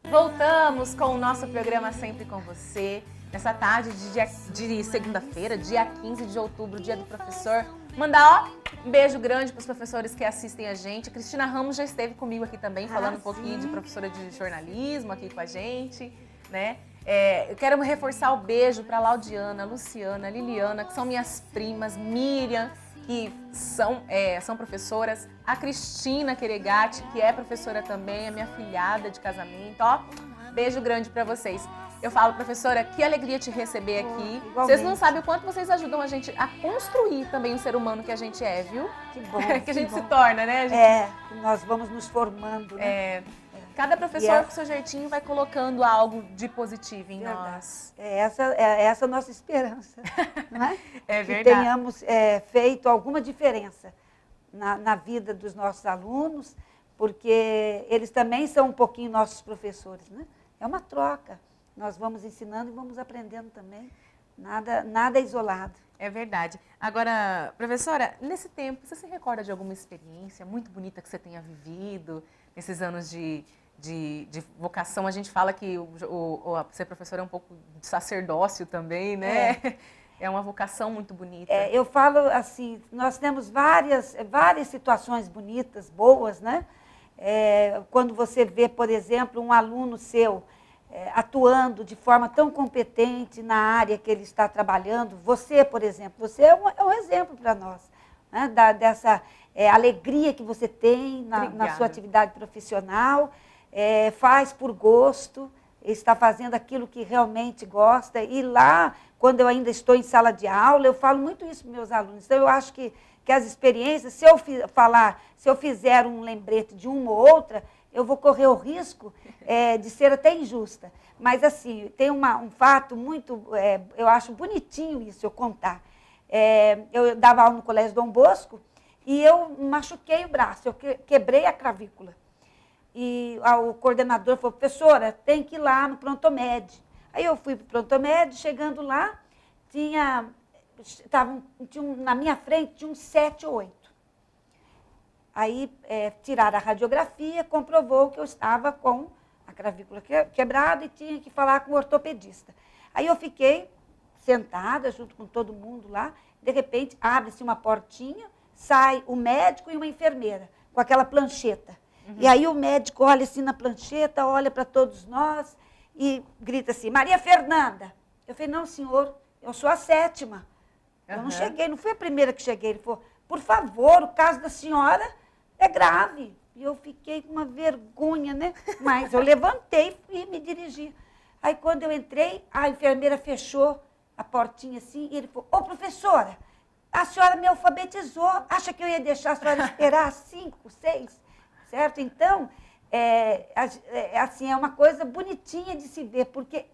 Voltamos com o nosso programa Sempre com Você. Nessa tarde de segunda-feira, dia 15 de outubro, dia do professor. Mandar um beijo grande para os professores que assistem a gente. A Cristina Ramos já esteve comigo aqui também, falando um pouquinho de professora de jornalismo aqui com a gente, né? Eu quero reforçar o beijo para a Laudiana, a Luciana, a Liliana, que são minhas primas, Miriam, que são professoras, a Cristina Queregatti, que é professora também, a minha filhada de casamento, ó, beijo grande para vocês. Eu falo, professora, que alegria te receber aqui. Igualmente. Vocês não sabem o quanto vocês ajudam a gente a construir também o ser humano que a gente é, viu? Que bom. Que a gente se torna, né? Nós vamos nos formando, né? Cada professor com seu jeitinho vai colocando algo de positivo em nós. Essa a nossa esperança, não é? É que verdade. tenhamos feito alguma diferença na vida dos nossos alunos, porque eles também são um pouquinho nossos professores, né? É uma troca. Nós vamos ensinando e vamos aprendendo também. Nada é isolado. É verdade. Agora, professora, nesse tempo, você se recorda de alguma experiência muito bonita que você tenha vivido nesses anos de vocação? A gente fala que ser professor é um pouco de sacerdócio também, né? É uma vocação muito bonita. Eu falo assim, nós temos várias situações bonitas, boas, né? Quando você vê, por exemplo, um aluno seu atuando de forma tão competente na área que ele está trabalhando, você, por exemplo, você é um exemplo para nós, né? Dessa alegria que você tem na sua atividade profissional, faz por gosto, está fazendo aquilo que realmente gosta. E lá, quando eu ainda estou em sala de aula, eu falo muito isso para meus alunos. Então, eu acho que as experiências, se eu fizer um lembrete de uma ou outra, eu vou correr o risco de ser até injusta. Mas, assim, tem um fato muito, eu acho bonitinho isso, eu contar. Eu dava aula no Colégio Dom Bosco e eu machuquei o braço, eu quebrei a clavícula. E o coordenador falou, professora, tem que ir lá no Prontomed. Aí eu fui para o Prontomed, chegando lá, na minha frente tinha uns 7 ou 8. Aí tiraram a radiografia, comprovou que eu estava com a clavícula quebrada e tinha que falar com o ortopedista. Aí eu fiquei sentada junto com todo mundo lá, de repente abre-se uma portinha, sai o médico e uma enfermeira com aquela plancheta. E aí o médico olha assim na plancheta, olha para todos nós e grita assim, Maria Fernanda. Eu falei, não, senhor, eu sou a 7ª. Eu não cheguei, não fui a primeira que cheguei. Ele falou, por favor, o caso da senhora é grave. E eu fiquei com uma vergonha, né? Mas eu levantei e me dirigi. Aí quando eu entrei, a enfermeira fechou a portinha assim e ele falou, ô professora, a senhora me alfabetizou, acha que eu ia deixar a senhora esperar 5, 6? Certo? Então, assim, é uma coisa bonitinha de se ver, porque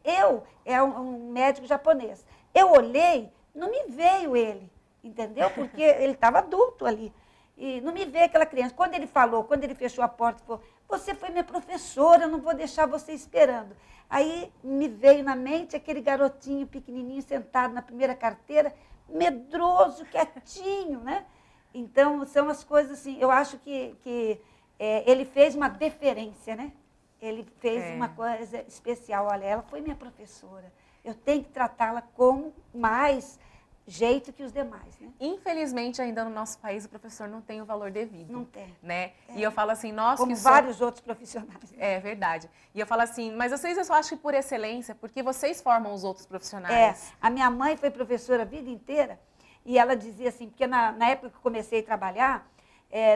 um médico japonês. Eu olhei, não me veio ele, entendeu? Porque ele estava adulto ali. E não me veio aquela criança. Quando ele fechou a porta, falou, você foi minha professora, eu não vou deixar você esperando. Aí me veio na mente aquele garotinho pequenininho sentado na primeira carteira, medroso, quietinho, né? Então, são as coisas assim, eu acho que ele fez uma deferência, né? Ele fez uma coisa especial. Olha, ela foi minha professora. Eu tenho que tratá-la com mais jeito que os demais, né? Infelizmente, ainda no nosso país, o professor não tem o valor devido. Não tem. Né? E eu falo assim, nós como que vários outros profissionais. Né? É verdade. E eu falo assim, mas vocês, eu só acho que por excelência, porque vocês formam os outros profissionais. A minha mãe foi professora a vida inteira e ela dizia assim, porque na época que eu comecei a trabalhar,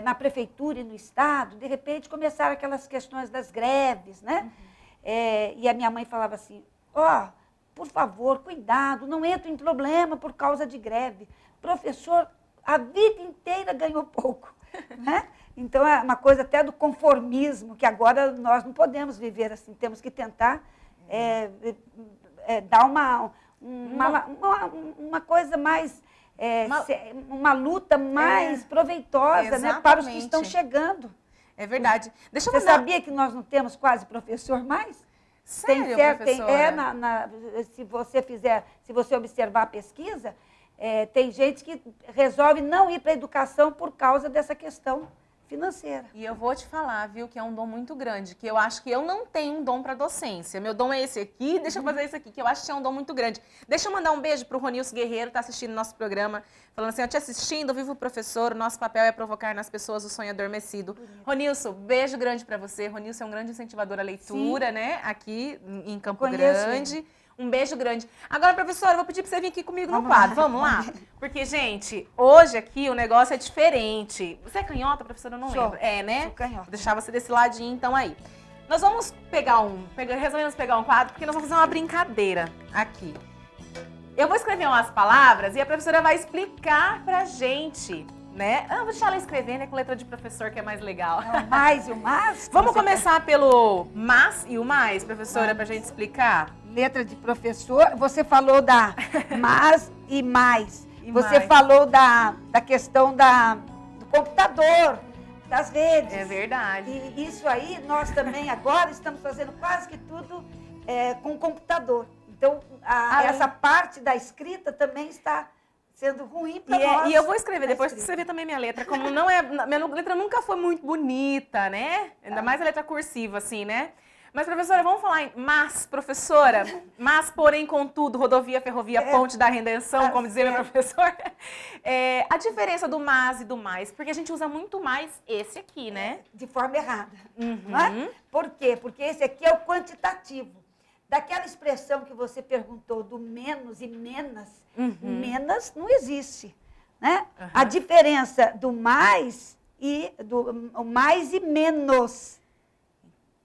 na prefeitura e no estado, de repente começaram aquelas questões das greves, né? E a minha mãe falava assim, por favor, cuidado, não entre em problema por causa de greve. Professor, a vida inteira ganhou pouco, né? Então, é uma coisa até do conformismo, que agora nós não podemos viver assim, temos que tentar dar uma coisa mais... uma luta mais proveitosa, né, para os que estão chegando. É verdade. Você sabia que nós não temos quase professor mais? Sério, professora? Se você observar a pesquisa, tem gente que resolve não ir para a educação por causa dessa questão financeira. E eu vou te falar, viu, que é um dom muito grande, que eu acho que eu não tenho um dom para docência. Meu dom é esse aqui, deixa eu fazer esse aqui, que eu acho que é um dom muito grande. Deixa eu mandar um beijo pro Ronilson Guerreiro, tá assistindo nosso programa, falando assim, ó, te assistindo, vivo professor, o nosso papel é provocar nas pessoas o sonho adormecido. Ronilson, beijo grande para você. Ronilson é um grande incentivador à leitura, Sim. né, aqui em Campo Conheço Grande. ele. Um beijo grande. Agora, professora, eu vou pedir para você vir aqui comigo no Vamos quadro. lá. Vamos lá? Porque, gente, hoje aqui o negócio é diferente. Você é canhota, professora? Eu não Sou. lembro. É, né? Sou canhota. Vou deixar você desse ladinho, então, aí. Nós vamos resolvemos pegar um quadro, porque nós vamos fazer uma brincadeira aqui. Eu vou escrever umas palavras e a professora vai explicar pra gente, né? Eu vou deixar ela escrever, né? Com letra de professor, que é mais legal. É o mais e o mais. Vamos começar pelo mas e o mais, professora, pra gente explicar? Letra de professor, você falou da mas e mais. E Você mais. falou da questão do computador, das redes. É verdade. E isso aí, nós também agora estamos fazendo quase que tudo com computador. Então, essa parte da escrita também está sendo ruim para nós. E eu vou escrever, depois escrita. você vê também minha letra. Como não é. Minha letra nunca foi muito bonita, né? Ainda mais a letra cursiva, assim, né? Mas, professora, vamos falar em mas, professora? Mas, porém, contudo, rodovia, ferrovia, ponte da redenção, como dizia meu professor. A diferença do mas e do mais, porque a gente usa muito mais esse aqui, né? De forma errada. Uhum. Não é? Por quê? Porque esse aqui é o quantitativo. Daquela expressão que você perguntou do menos e menos, menos não existe. Né? Uhum. A diferença do mais o mais e menos.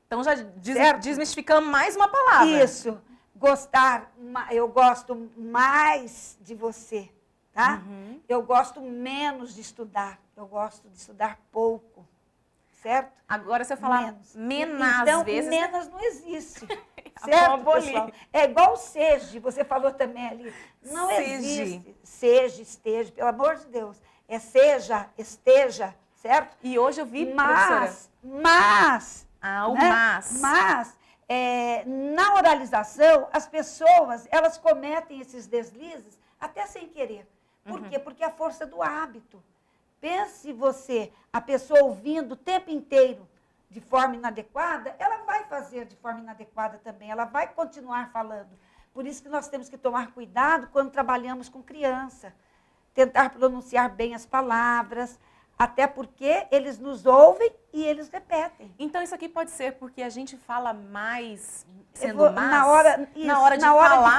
Então já Certo? desmistificamos mais uma palavra. Isso. Gostar, eu gosto mais de você, tá? Eu gosto menos de estudar. Eu gosto de estudar pouco. Certo? Agora, se eu falar menos então, vezes... menos não existe. Vamos Certo, abolir. pessoal? É igual o seja, você falou também ali. Não Seja. existe. Seja, esteja, pelo amor de Deus. É seja, esteja, certo? E hoje eu vi, professora... Mas... o né? mas. Mas, na oralização, as pessoas, elas cometem esses deslizes até sem querer. Por quê? Porque é a força do hábito. Pense você, a pessoa ouvindo o tempo inteiro de forma inadequada, ela vai fazer de forma inadequada também, ela vai continuar falando. Por isso que nós temos que tomar cuidado quando trabalhamos com criança. Tentar pronunciar bem as palavras, até porque eles nos ouvem e eles repetem. Então, isso aqui pode ser porque a gente fala mais sendo mas? Na hora de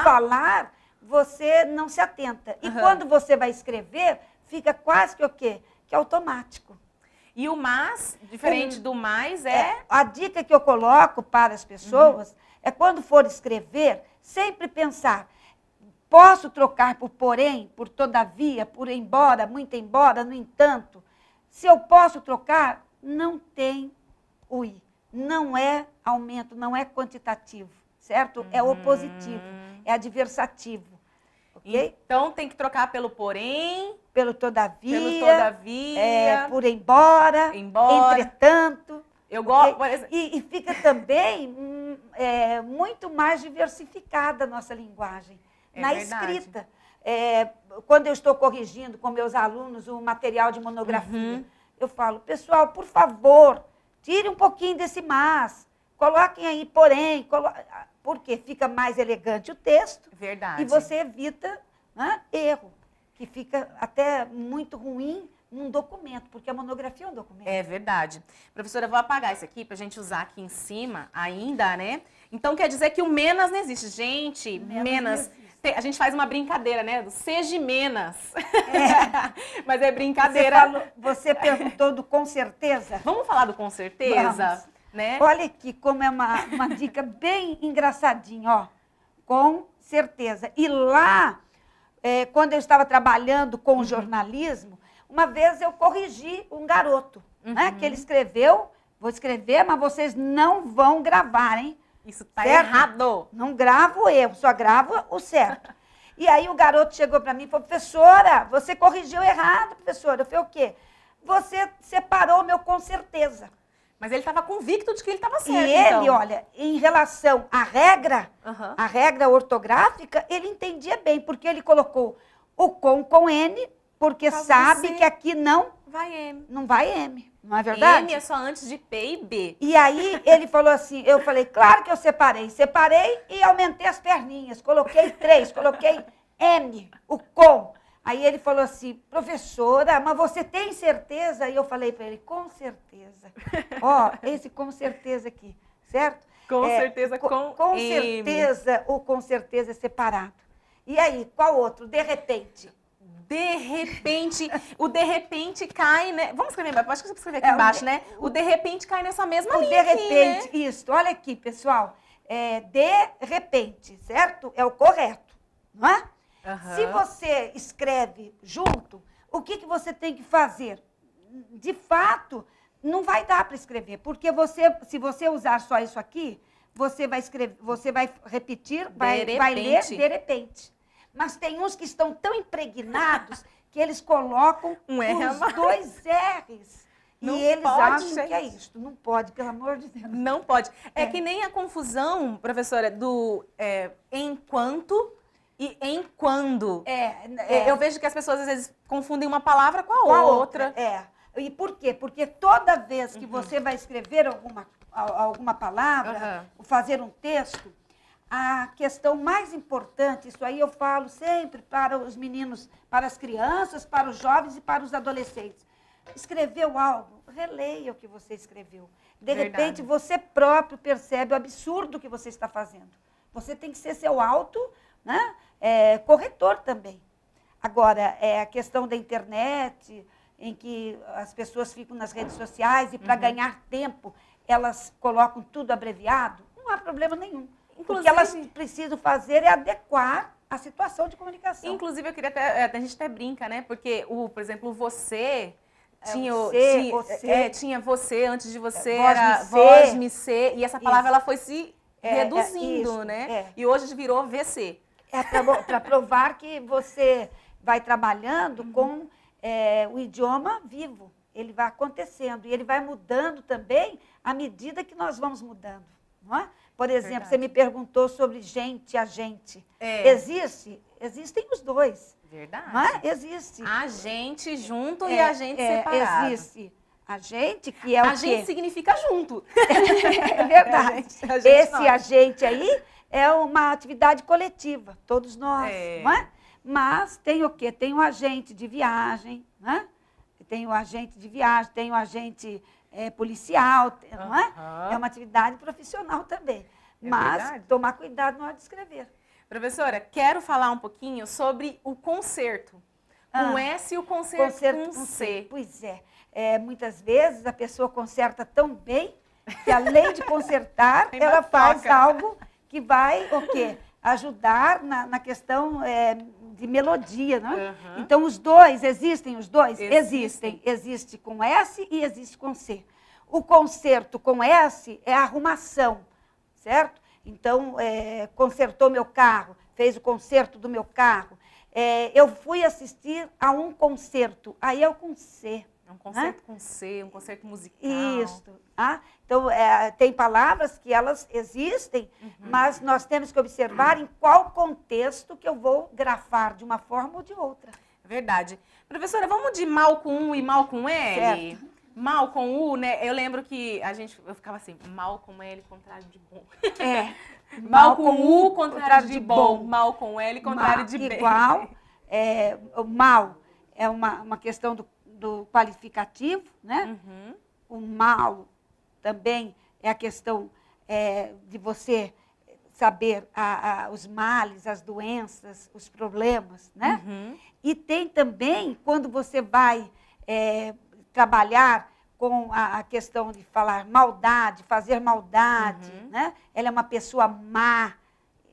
falar, você não se atenta. E quando você vai escrever, fica quase que o quê? Que é automático. E o mas, diferente do mais, A dica que eu coloco para as pessoas é quando for escrever, sempre pensar, posso trocar por porém, por todavia, por embora, muito embora, no entanto. Se eu posso trocar, não tem o i. Não é aumento, não é quantitativo, certo? É opositivo, é adversativo. Okay? Então, tem que trocar pelo porém, pelo todavia, por embora, entretanto. Eu gosto. E fica também muito mais diversificada a nossa linguagem. Na escrita. Quando eu estou corrigindo com meus alunos o material de monografia, eu falo, pessoal, por favor, tire um pouquinho desse mas, coloquem aí porém, porque fica mais elegante o texto. Verdade. E você evita erro, que fica até muito ruim num documento, porque a monografia é um documento. É verdade. Professora, eu vou apagar isso aqui para a gente usar aqui em cima ainda, né? Então, quer dizer que o menos não existe. Gente, menos... A gente faz uma brincadeira, né? Do seja menos. Mas é brincadeira. Você perguntou do com certeza? Vamos falar do com certeza? Vamos. Né? Olha aqui como é uma dica bem engraçadinha, ó. Com certeza. E lá, quando eu estava trabalhando com o jornalismo, uma vez eu corrigi um garoto, né? Que ele escreveu, vou escrever, mas vocês não vão gravar, hein? Isso tá errado. Não gravo o erro, só gravo o certo. E aí o garoto chegou para mim e falou, professora, você corrigiu errado, professora. Eu falei, o quê? Você separou o meu com certeza. Mas ele estava convicto de que ele estava certo, E ele, olha, em relação à regra, a regra ortográfica, ele entendia bem, porque ele colocou o com N porque causa do sabe C. que aqui não Vai M. vai M, não é verdade? M é só antes de P e B. E aí ele falou assim, eu falei, claro que eu separei e aumentei as perninhas, coloquei 3, coloquei M, o com. Aí ele falou assim, professora, mas você tem certeza? E eu falei para ele, com certeza. Ó, esse com certeza aqui, certo? Com certeza, com M. certeza, o com certeza é separado. E aí, qual outro? De repente. De repente, o de repente cai, né? Vamos escrever, acho que você precisa escrever aqui embaixo, né? O de repente cai nessa mesma O linha de repente, aqui, né? isso. Olha aqui, pessoal. De repente, certo? É o correto, não é? Se você escreve junto, o que você tem que fazer? De fato, não vai dar para escrever, porque se você usar só isso aqui, você vai escrever, você vai repetir, vai ler de repente. Mas tem uns que estão tão impregnados que eles colocam os 2 R's. Não e eles pode, acham gente. que é isso. Não pode, pelo amor de Deus. Não pode. É que nem a confusão, professora, do enquanto e em quando. Eu vejo que as pessoas às vezes confundem uma palavra com a outra. E por quê? Porque toda vez que você vai escrever alguma palavra, ou fazer um texto, a questão mais importante, isso aí eu falo sempre para os meninos, para as crianças, para os jovens e para os adolescentes. Escreveu algo, releia o que você escreveu. De repente, você próprio percebe o absurdo que você está fazendo. Você tem que ser seu corretor também. Agora, a questão da internet, em que as pessoas ficam nas redes sociais e para ganhar tempo, elas colocam tudo abreviado, não há problema nenhum. Inclusive, o que elas precisam fazer é adequar a situação de comunicação. Inclusive, eu queria a gente até brinca, né? Porque, por exemplo, você... Tinha você, antes de você era voz, me ser, e essa palavra ela foi se reduzindo, né? E hoje virou VC. Para provar que você vai trabalhando com o idioma vivo. Ele vai acontecendo e ele vai mudando também à medida que nós vamos mudando. Não é? Por exemplo, você me perguntou sobre gente, agente. Existem os dois. Verdade. Não é? Existe. A gente junto e a gente separado. Existe. A gente, que é o quê? A gente significa junto. É verdade. Esse agente aí é uma atividade coletiva, todos nós, não é? Mas tem o quê? Tem o agente de viagem, não é? Tem o agente de viagem, tem o agente policial, não é? É uma atividade profissional também. Mas tomar cuidado na hora de escrever. Professora, quero falar um pouquinho sobre o concerto. Com S e o concerto com C. Pois muitas vezes a pessoa conserta tão bem que além de consertar, ela faz algo que vai ajudar na questão de melodia. Não é? Então, os dois, existem os dois? Existem. Existe com S e existe com C. O concerto com S é a arrumação, certo? Então, consertou meu carro, fez o concerto do meu carro. Eu fui assistir a um concerto, aí é o com C. É um concerto com C, um concerto musical. Isso. Então, tem palavras que elas existem, mas nós temos que observar em qual contexto que eu vou grafar, de uma forma ou de outra. Verdade. Professora, vamos de mal com U e mal com L? Certo. Mal com U, né? Eu lembro que eu ficava assim, mal com L, contrário de bom. Mal com U, contrário de bom. Mal com L, contrário de bem. Igual, o mal é uma questão do qualificativo, né? O mal também é a questão de você saber os males, as doenças, os problemas, né? E tem também, quando você vai trabalhar com a questão de falar maldade, fazer maldade, né? Ela é uma pessoa má,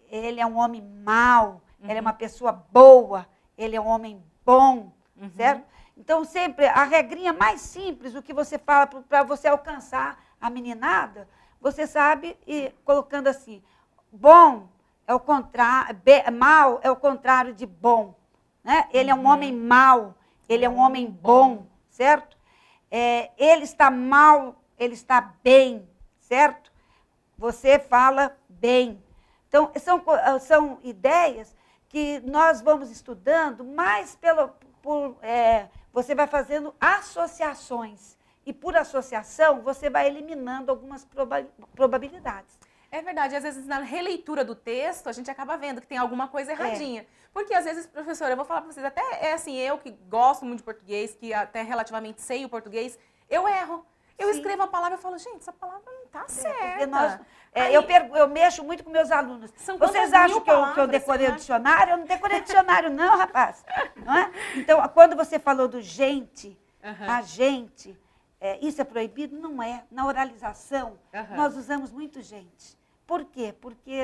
ele é um homem mau, ela é uma pessoa boa, ele é um homem bom, certo? Então, sempre, a regrinha mais simples, o que você fala para você alcançar a meninada, você sabe, e colocando assim, bom é o contrário, mal é o contrário de bom, né? Ele é um homem mau, ele é um homem bom, certo? Ele está mal, ele está bem, certo? Você fala bem. Então, são ideias que nós vamos estudando mais você vai fazendo associações. E por associação, você vai eliminando algumas probabilidades. É verdade, às vezes na releitura do texto, a gente acaba vendo que tem alguma coisa erradinha. Porque às vezes, professora, eu vou falar para vocês, até assim, eu que gosto muito de português, que até relativamente sei o português, eu erro. Eu escrevo a palavra e falo, gente, essa palavra não está certa. Eu mexo muito com meus alunos. Vocês acham que eu decorei o dicionário? Eu não decorei o dicionário, não, rapaz. Não é? Então, quando você falou do gente, a gente, isso é proibido? Não é. Na oralização, nós usamos muito gente. Por quê? Porque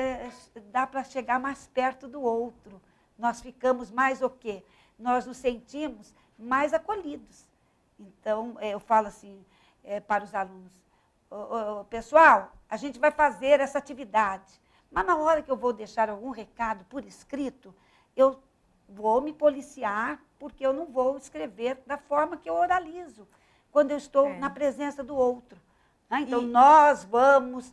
dá para chegar mais perto do outro. Nós ficamos mais o quê? Nós nos sentimos mais acolhidos. Então, eu falo assim para os alunos, pessoal, a gente vai fazer essa atividade, mas na hora que eu vou deixar algum recado por escrito, eu vou me policiar, porque eu não vou escrever da forma que eu oralizo, quando eu estou na presença do outro. Então, nós vamos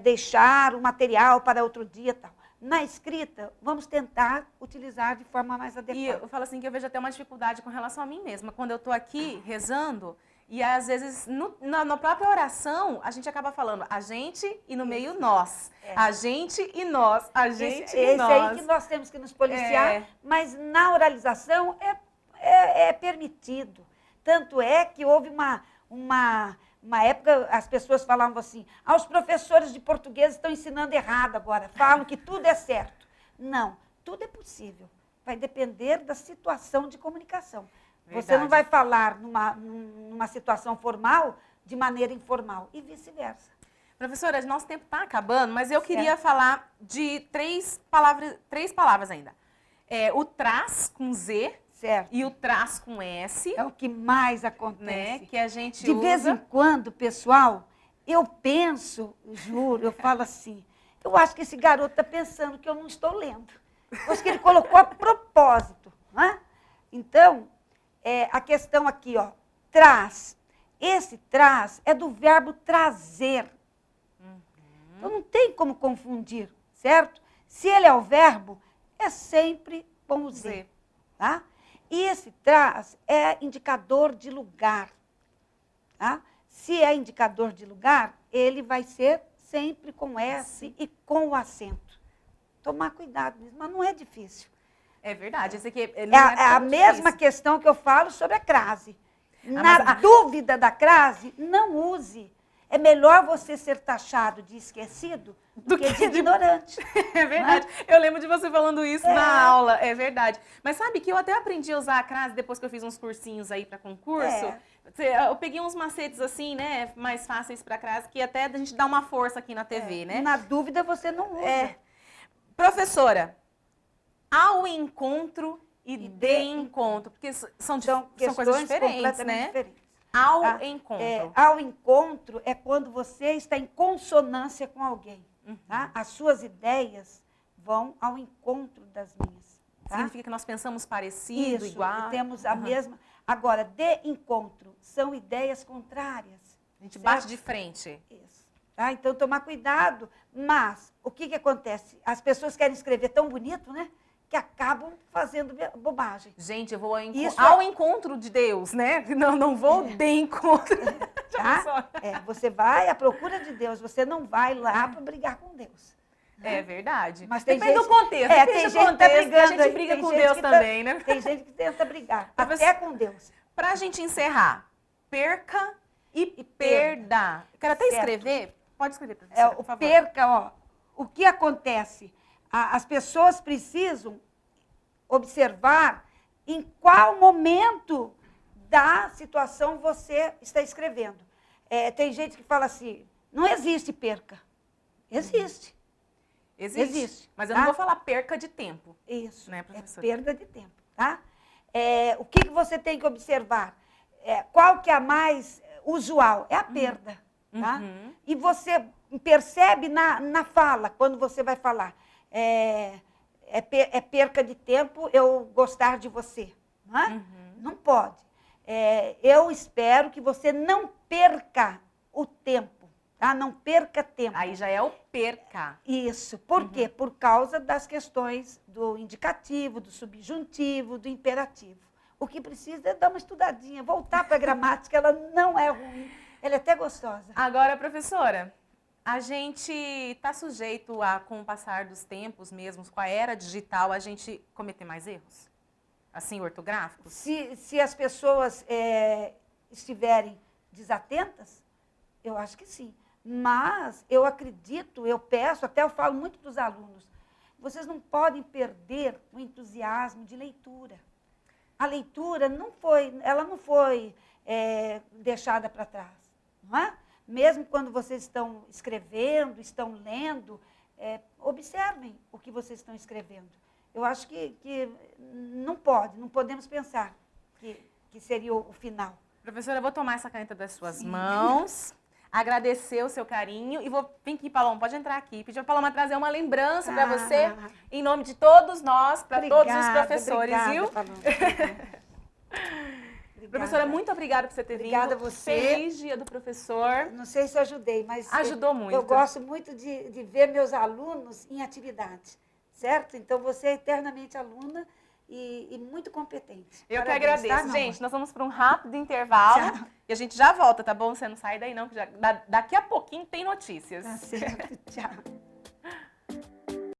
deixar o material para outro dia, tal. Na escrita, vamos tentar utilizar de forma mais adequada. E eu falo assim que eu vejo até uma dificuldade com relação a mim mesma. Quando eu estou aqui rezando, e às vezes na própria oração, a gente acaba falando a gente e no meio nós. A gente e nós, a gente e nós. Esse aí que nós temos que nos policiar, mas na oralização é permitido. Tanto é que houve uma época, as pessoas falavam assim, os professores de português estão ensinando errado agora, falam que tudo é certo. Não, tudo é possível. Vai depender da situação de comunicação. Verdade. Você não vai falar numa situação formal de maneira informal e vice-versa. Professora, nosso tempo está acabando, mas eu queria falar de três palavras ainda. O traz com Z. Certo. E o traz com S. É o que mais acontece. Né? Que a gente de vez em quando, pessoal, eu penso, juro, eu falo assim, eu acho que esse garoto está pensando que eu não estou lendo. Eu acho que ele colocou a propósito. Né? Então, a questão aqui, traz. Esse traz é do verbo trazer. Então, não tem como confundir, certo? Se ele é o verbo, é sempre com o Z. Tá? E esse traz é indicador de lugar. Tá? Se é indicador de lugar, ele vai ser sempre com S e com o acento. Tomar cuidado mesmo, mas não é difícil. É verdade. Esse aqui, é a mesma questão que eu falo sobre a crase. Na dúvida da crase, não use. É melhor você ser taxado de esquecido do que de ignorante. É verdade. Eu lembro de você falando isso na aula. É verdade. Mas sabe que eu até aprendi a usar a crase depois que eu fiz uns cursinhos aí para concurso. Eu peguei uns macetes assim, né, mais fáceis para crase, que até a gente dá uma força aqui na TV, né? Na dúvida você não usa. Professora, ao encontro e de encontro, porque são coisas diferentes, né? Diferentes. Ao encontro. Ao encontro é quando você está em consonância com alguém. Tá? As suas ideias vão ao encontro das minhas. Tá? Significa que nós pensamos parecido, igual. E temos a mesma. Agora, de encontro, são ideias contrárias. A gente bate de frente. Isso. Tá? Então, tomar cuidado. Mas, o que acontece? As pessoas querem escrever tão bonito, né? Que acabam fazendo bobagem. Gente, eu vou ao encontro de Deus, né? Não vou de encontro. Tá? Você vai à procura de Deus, você não vai lá para brigar com Deus. Né? É verdade. Mas tem depende gente, do contexto. Tem gente que tá brigando, a gente briga com Deus também, né? Tem gente que tenta brigar, até com Deus. Para a gente encerrar, perca e perda. Quero até escrever. Pode escrever, professora, por favor. Perca, o que acontece? As pessoas precisam observar em qual momento da situação você está escrevendo. Tem gente que fala assim, não existe perca. Existe. Existe. Mas eu não vou falar perca de tempo. Isso, né, professora? Perda de tempo. Tá? O que você tem que observar? Qual que é a mais usual? É a perda. Tá? E você percebe na fala, quando você vai falar. É perca de tempo eu gostar de você. Não é? Não pode. Eu espero que você não perca o tempo. Tá? Não perca tempo. Aí já é o perca. Isso. Por quê? Por causa das questões do indicativo, do subjuntivo, do imperativo. O que precisa é dar uma estudadinha, voltar para a gramática, ela não é ruim, ela é até gostosa. Agora, professora, a gente está sujeito a, com o passar dos tempos mesmo, com a era digital, a gente cometer mais erros? Assim, ortográficos? Se as pessoas estiverem desatentas, eu acho que sim. Mas eu acredito, eu peço, até eu falo muito para os alunos, vocês não podem perder o entusiasmo de leitura. A leitura ela não foi deixada para trás, não é? Mesmo quando vocês estão escrevendo, estão lendo, observem o que vocês estão escrevendo. Eu acho que não podemos pensar que seria o final. Professora, eu vou tomar essa caneta das suas mãos, agradecer o seu carinho e vem aqui, Paloma, pode entrar aqui. Pedir para a Paloma trazer uma lembrança para você, em nome de todos nós, para todos os professores, viu? Professora, muito obrigada por você ter vindo. Obrigada a você. Feliz Dia do Professor. Não sei se eu ajudei, mas ajudou muito. Eu gosto muito de ver meus alunos em atividade, certo? Então, você é eternamente aluna e muito competente. Eu Parabéns, que agradeço. Tá, gente, nós vamos para um rápido intervalo. Tchau. E a gente já volta, tá bom? Você não sai daí não, que daqui a pouquinho tem notícias. Tá certo, tchau.